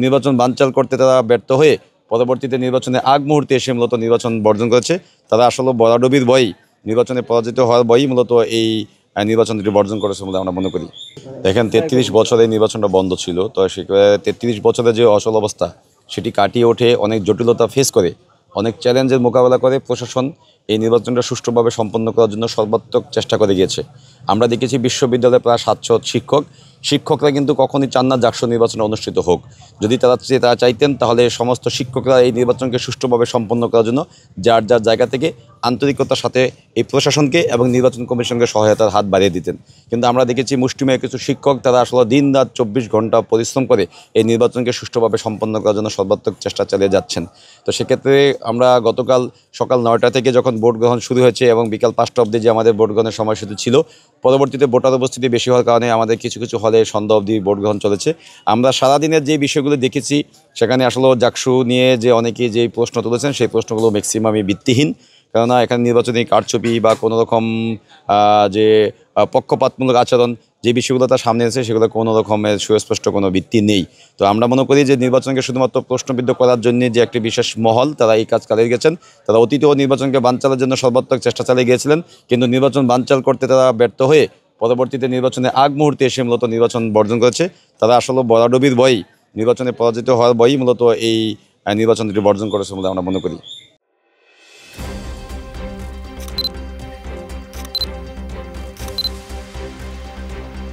নির্বাচন বানচাল করতে তারা ব্যর্থ হয়ে পরবর্তীতে নির্বাচনে আগ মুহূর্তে এসে মূলত নির্বাচন বর্জন করেছে। তারা আসলে বরাডবির ভয়ই, নির্বাচনে পরাজিত হওয়ার ভয়ই মূলত এই নির্বাচনটি বর্জন করেছে বলে আমরা মনে করি। দেখেন 33 বছরে নির্বাচনটা বন্ধ ছিল, তো সেখানে 33 বছরের যে অচল অবস্থা সেটি কাটিয়ে ওঠে, অনেক জটিলতা ফেস করে, অনেক চ্যালেঞ্জের মোকাবেলা করে প্রশাসন এই নির্বাচনটা সুষ্ঠুভাবে সম্পন্ন করার জন্য সর্বাত্মক চেষ্টা করে গিয়েছে। আমরা দেখেছি বিশ্ববিদ্যালয়ে প্রায় 700 শিক্ষকরা কিন্তু কখনই চান না জাকসু নির্বাচন অনুষ্ঠিত হোক। যদি তারা চাইতেন তাহলে সমস্ত শিক্ষকরা এই নির্বাচনকে সুষ্ঠুভাবে সম্পন্ন করার জন্য যার যার জায়গা থেকে আন্তরিকতার সাথে এই প্রশাসনকে এবং নির্বাচন কমিশনকে সহায়তার হাত বাড়িয়ে দিতেন। কিন্তু আমরা দেখেছি মুষ্টিমেয় কিছু শিক্ষক তারা আসলে দিন রাত 24 ঘন্টা পরিশ্রম করে এই নির্বাচনকে সুষ্ঠুভাবে সম্পন্ন করার জন্য সর্বাত্মক চেষ্টা চালিয়ে যাচ্ছেন। তো সেক্ষেত্রে আমরা গতকাল সকাল 9টা থেকে যখন ভোট গ্রহণ শুরু হয়েছে এবং বিকাল 5টা অবধি যে আমাদের ভোট গ্রহণের সময়সূচি ছিল, পরবর্তীতে ভোটার উপস্থিতি বেশি হওয়ার কারণে আমাদের কিছু কিছু হলে সন্ধ্যা অবধি ভোট গ্রহণ চলেছে। আমরা সারাদিনের যে বিষয়গুলো দেখেছি সেখানে আসলে জাকসু নিয়ে যে অনেকেই যে প্রশ্ন তুলেছেন সেই প্রশ্নগুলো ম্যাক্সিমামই ভিত্তিহীন। কেননা এখানে নির্বাচনী কারচুপি বা কোনো রকম যে পক্ষপাতমূলক আচরণ যে বিষয়গুলো তার সামনে এসেছে সেগুলো কোনো রকমের সুস্পষ্ট কোনো ভিত্তি নেই। তো আমরা মনে করি যে নির্বাচনকে শুধুমাত্র প্রশ্নবিদ্ধ করার জন্য যে একটি বিশেষ মহল তারা এই কাজ চালিয়ে গেছেন। তারা অতীতেও নির্বাচনকে বানচালের জন্য সর্বাত্মক চেষ্টা চালিয়ে গিয়েছিলেন, কিন্তু নির্বাচন বানচাল করতে তারা ব্যর্থ হয়ে পরবর্তীতে নির্বাচনে আগ মুহূর্তে এসে মূলত নির্বাচন বর্জন করেছে। তারা আসলে বরাডবির ভয়ই, নির্বাচনে পরাজিত হওয়ার ভয়ই মূলত এই নির্বাচনটি বর্জন করেছে বলে আমরা মনে করি।